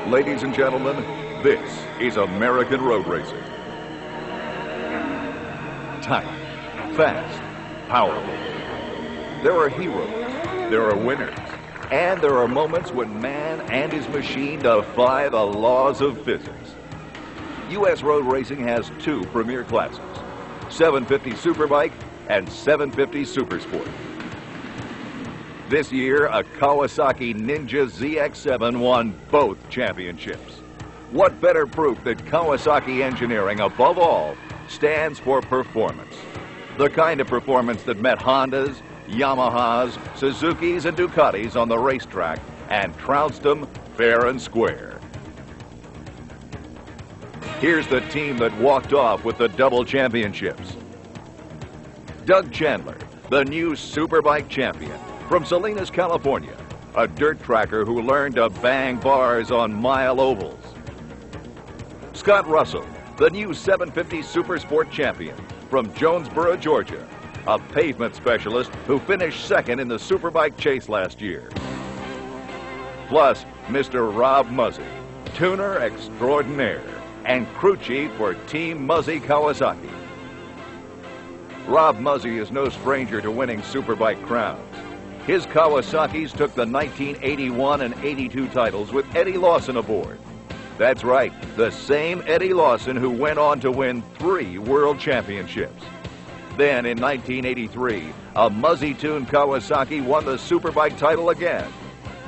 Ladies and gentlemen, this is American road racing. Tight, fast, powerful. There are heroes, there are winners, and there are moments when man and his machine defy the laws of physics. U.S. road racing has two premier classes, 750 Superbike and 750 Supersport. This year, a Kawasaki Ninja ZX7 won both championships. What better proof that Kawasaki engineering, above all, stands for performance? The kind of performance that met Hondas, Yamahas, Suzukis, and Ducatis on the racetrack and trounced them fair and square. Here's the team that walked off with the double championships. Doug Chandler, the new Superbike champion from Salinas, California, a dirt tracker who learned to bang bars on mile ovals. Scott Russell, the new 750 Supersport champion from Jonesboro, Georgia, a pavement specialist who finished second in the Superbike chase last year. Plus, Mr. Rob Muzzy, tuner extraordinaire and crew chief for Team Muzzy Kawasaki. Rob Muzzy is no stranger to winning Superbike crowns. His Kawasaki's took the 1981 and 82 titles with Eddie Lawson aboard. That's right, the same Eddie Lawson who went on to win 3 world championships. Then in 1983, a Muzzy-tuned Kawasaki won the Superbike title again,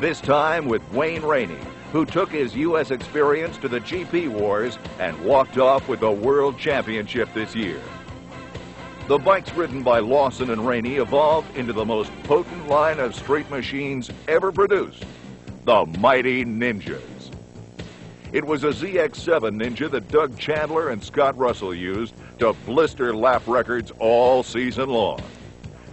this time with Wayne Rainey, who took his U.S. experience to the GP wars and walked off with the world championship this year. The bikes ridden by Lawson and Rainey evolved into the most potent line of street machines ever produced, the mighty Ninjas. It was a ZX7 Ninja that Doug Chandler and Scott Russell used to blister lap records all season long.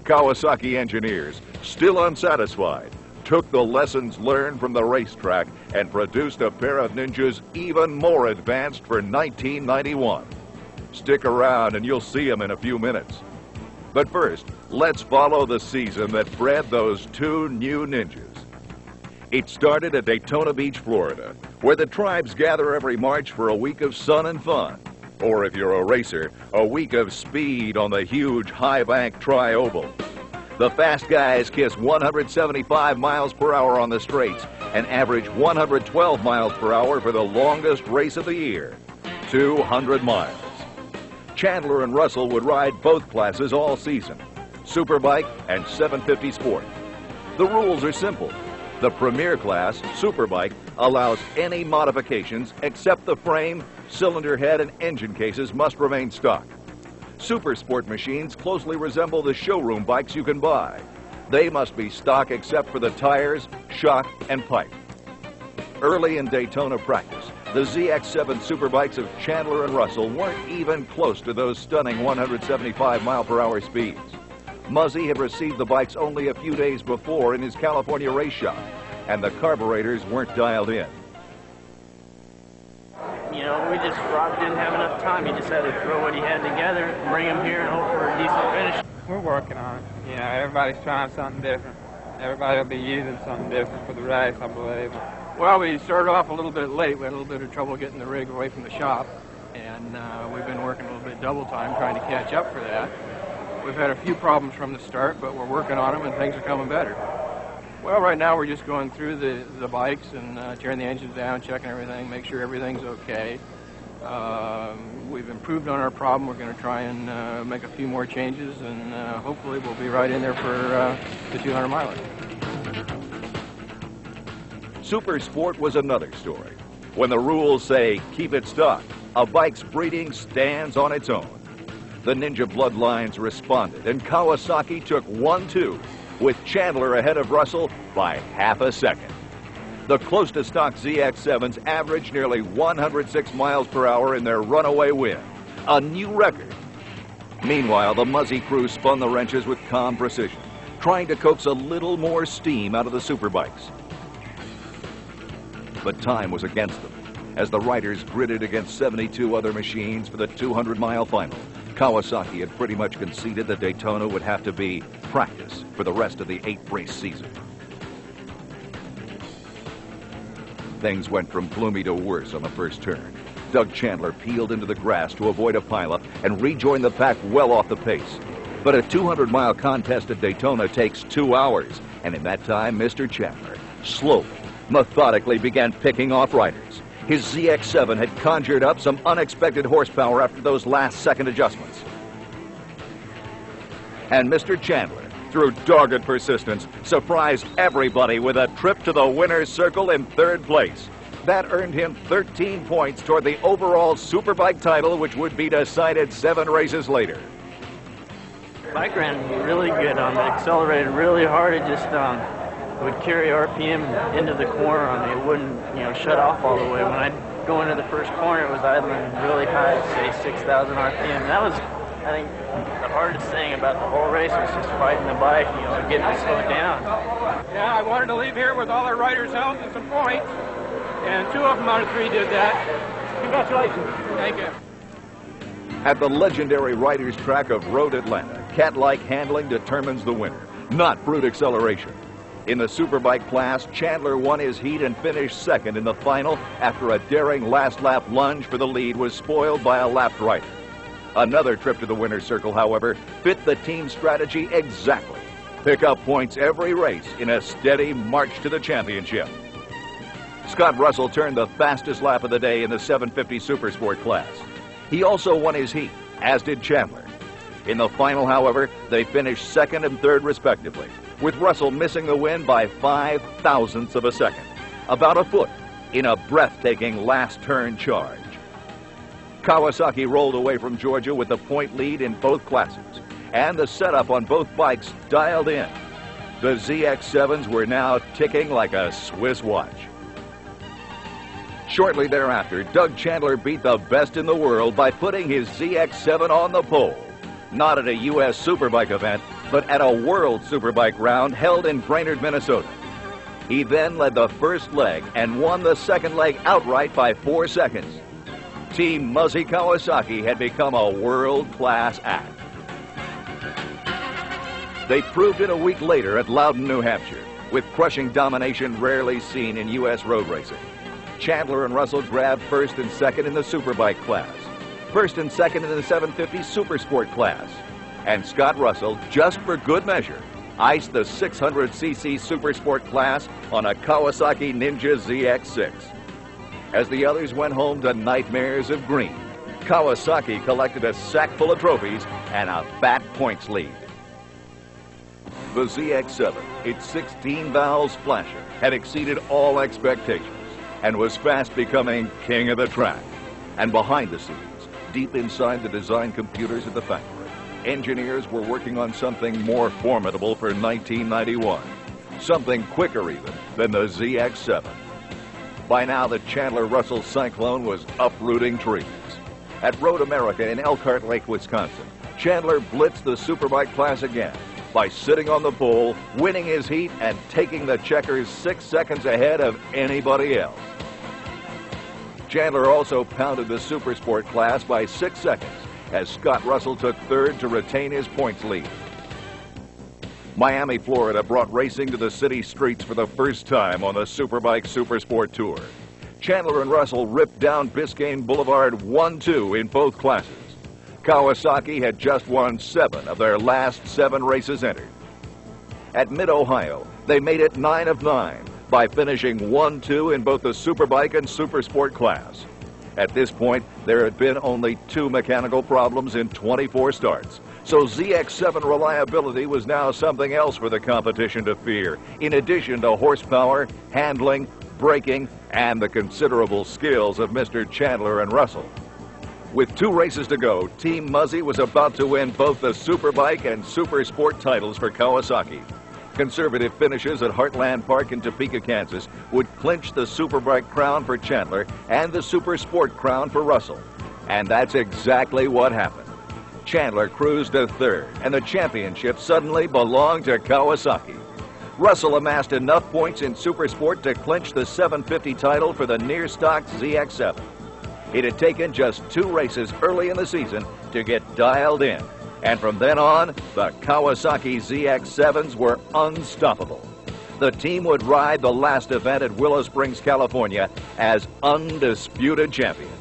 Kawasaki engineers, still unsatisfied, took the lessons learned from the racetrack and produced a pair of Ninjas even more advanced for 1991. Stick around and you'll see them in a few minutes. But first, let's follow the season that bred those 2 new Ninjas. It started at Daytona Beach, Florida, where the tribes gather every March for a week of sun and fun. Or if you're a racer, a week of speed on the huge high bank tri-oval. The fast guys kiss 175 miles per hour on the straights and average 112 miles per hour for the longest race of the year, 200 miles. Chandler and Russell would ride both classes all season, Superbike and 750 Sport. The rules are simple. The Premier Class, Superbike, allows any modifications except the frame, cylinder head, and engine cases must remain stock. Supersport machines closely resemble the showroom bikes you can buy. They must be stock except for the tires, shock, and pipe. Early in Daytona practice, the ZX7 Superbikes of Chandler and Russell weren't even close to those stunning 175 mile-per-hour speeds. Muzzy had received the bikes only a few days before in his California race shop, and the carburetors weren't dialed in. You know, Rob didn't have enough time. He just had to throw what he had together, bring him here, and hope for a decent finish. We're working on it. You know, everybody's trying something different. Everybody will be using something different for the race, I believe. Well, we started off a little bit late. We had a little bit of trouble getting the rig away from the shop, and we've been working a little bit double time trying to catch up for that. We've had a few problems from the start, but we're working on them and things are coming better. Well, right now we're just going through the bikes and tearing the engines down, checking everything, make sure everything's okay. We've improved on our problem. We're going to try and make a few more changes, and hopefully we'll be right in there for the 200 miler. Supersport was another story. When the rules say keep it stock, a bike's breeding stands on its own. The Ninja bloodlines responded, and Kawasaki took 1-2, with Chandler ahead of Russell by half a second. The close-to-stock ZX7s averaged nearly 106 miles per hour in their runaway win, a new record. Meanwhile, the Muzzy crew spun the wrenches with calm precision, trying to coax a little more steam out of the Superbikes. But time was against them, as the riders gritted against 72 other machines for the 200-mile final. Kawasaki had pretty much conceded that Daytona would have to be practice for the rest of the 8-race season. Things went from gloomy to worse on the first turn. Doug Chandler peeled into the grass to avoid a pileup and rejoined the pack well off the pace. But a 200-mile contest at Daytona takes 2 hours, and in that time, Mr. Chandler slowly, methodically began picking off riders. His ZX7 had conjured up some unexpected horsepower after those last-second adjustments. And Mr. Chandler, through dogged persistence, surprised everybody with a trip to the winner's circle in 3rd place. That earned him 13 points toward the overall Superbike title, which would be decided 7 races later. Bike ran really good on it. Accelerated really hard. It just would carry RPM into the corner on me. It wouldn't, shut off all the way. When I'd go into the first corner, it was idling really high, say 6,000 RPM. That was, I think, the hardest thing about the whole race was just fighting the bike, getting it slowed down. Yeah, I wanted to leave here with all our riders' health and some points, and 2 of them out of 3 did that. Congratulations. Thank you. At the legendary Riders Track of Road Atlanta, cat-like handling determines the winner, not brute acceleration. In the Superbike class, Chandler won his heat and finished 2nd in the final after a daring last-lap lunge for the lead was spoiled by a lapped rider. Another trip to the winner's circle, however, fit the team strategy exactly. Pick up points every race in a steady march to the championship. Scott Russell turned the fastest lap of the day in the 750 Supersport class. He also won his heat, as did Chandler. In the final, however, they finished 2nd and 3rd respectively, with Russell missing the win by 0.005 of a second, about a foot, in a breathtaking last turn charge. Kawasaki rolled away from Georgia with the point lead in both classes, and the setup on both bikes dialed in. The ZX7s were now ticking like a Swiss watch. Shortly thereafter, Doug Chandler beat the best in the world by putting his ZX7 on the pole. Not at a U.S. Superbike event, but at a World Superbike round held in Brainerd, Minnesota. He then led the first leg and won the second leg outright by 4 seconds. Team Muzzy Kawasaki had become a world-class act. They proved it a week later at Loudon, New Hampshire, with crushing domination rarely seen in U.S. road racing. Chandler and Russell grabbed 1st and 2nd in the Superbike class, 1st and 2nd in the 750 Supersport class, and Scott Russell, just for good measure, iced the 600cc Supersport class on a Kawasaki Ninja ZX6. As the others went home to nightmares of green, Kawasaki collected a sack full of trophies and a fat points lead. The ZX7, its 16-valve splasher, had exceeded all expectations and was fast becoming king of the track. And behind the scenes, deep inside the design computers at the factory, engineers were working on something more formidable for 1991. Something quicker even than the ZX7. By now, the Chandler-Russell Cyclone was uprooting trees. At Road America in Elkhart Lake, Wisconsin, Chandler blitzed the Superbike class again by sitting on the pole, winning his heat, and taking the checkers 6 seconds ahead of anybody else. Chandler also pounded the Supersport class by 6 seconds as Scott Russell took 3rd to retain his points lead. Miami, Florida brought racing to the city streets for the first time on the Superbike Supersport Tour. Chandler and Russell ripped down Biscayne Boulevard 1-2 in both classes. Kawasaki had just won 7 of their last 7 races entered. At Mid-Ohio, they made it 9 of 9 by finishing 1-2 in both the Superbike and Supersport class. At this point, there had been only 2 mechanical problems in 24 starts, so ZX7 reliability was now something else for the competition to fear, in addition to horsepower, handling, braking, and the considerable skills of Mr. Chandler and Russell. With 2 races to go, Team Muzzy was about to win both the Superbike and Supersport titles for Kawasaki. Conservative finishes at Heartland Park in Topeka, Kansas would clinch the Superbike crown for Chandler and the Supersport crown for Russell. And that's exactly what happened. Chandler cruised to 3rd, and the championship suddenly belonged to Kawasaki. Russell amassed enough points in Supersport to clinch the 750 title for the near-stock ZX7. It had taken just 2 races early in the season to get dialed in, and from then on, the Kawasaki ZX7s were unstoppable. the team would ride the last event at Willow Springs, California as undisputed champions.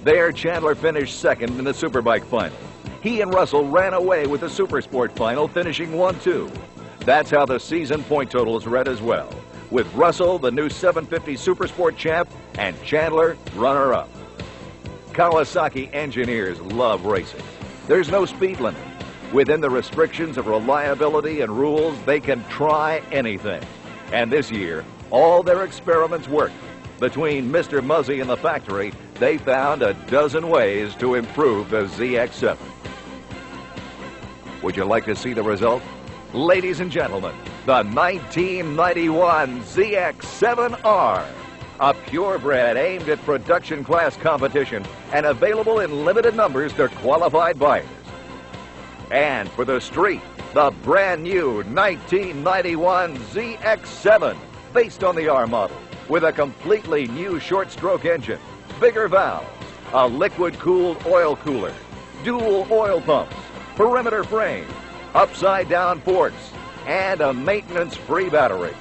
There, Chandler finished second in the Superbike final. He and Russell ran away with the Supersport final, finishing 1-2. That's how the season point totals read as well, with Russell the new 750 Supersport champ and Chandler runner-up. Kawasaki engineers love racing. There's no speed limit. Within the restrictions of reliability and rules, they can try anything. And this year, all their experiments worked. Between Mr. Muzzy and the factory, they found a dozen ways to improve the ZX7. Would you like to see the result? Ladies and gentlemen, the 1991 ZX7R. A purebred aimed at production class competition and available in limited numbers to qualified buyers. And for the street, the brand new 1991 ZX7, based on the R model, with a completely new short-stroke engine, bigger valves, a liquid-cooled oil cooler, dual oil pumps, perimeter frame, upside-down ports, and a maintenance-free battery.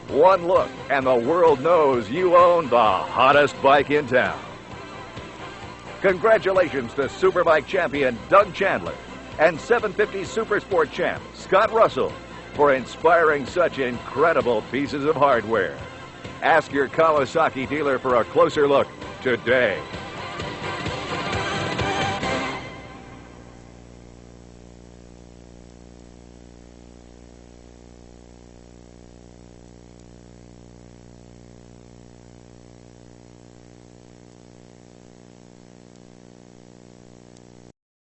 One look, and the world knows you own the hottest bike in town. Congratulations to Superbike champion Doug Chandler and 750 Supersport champ Scott Russell for inspiring such incredible pieces of hardware. Ask your Kawasaki dealer for a closer look today.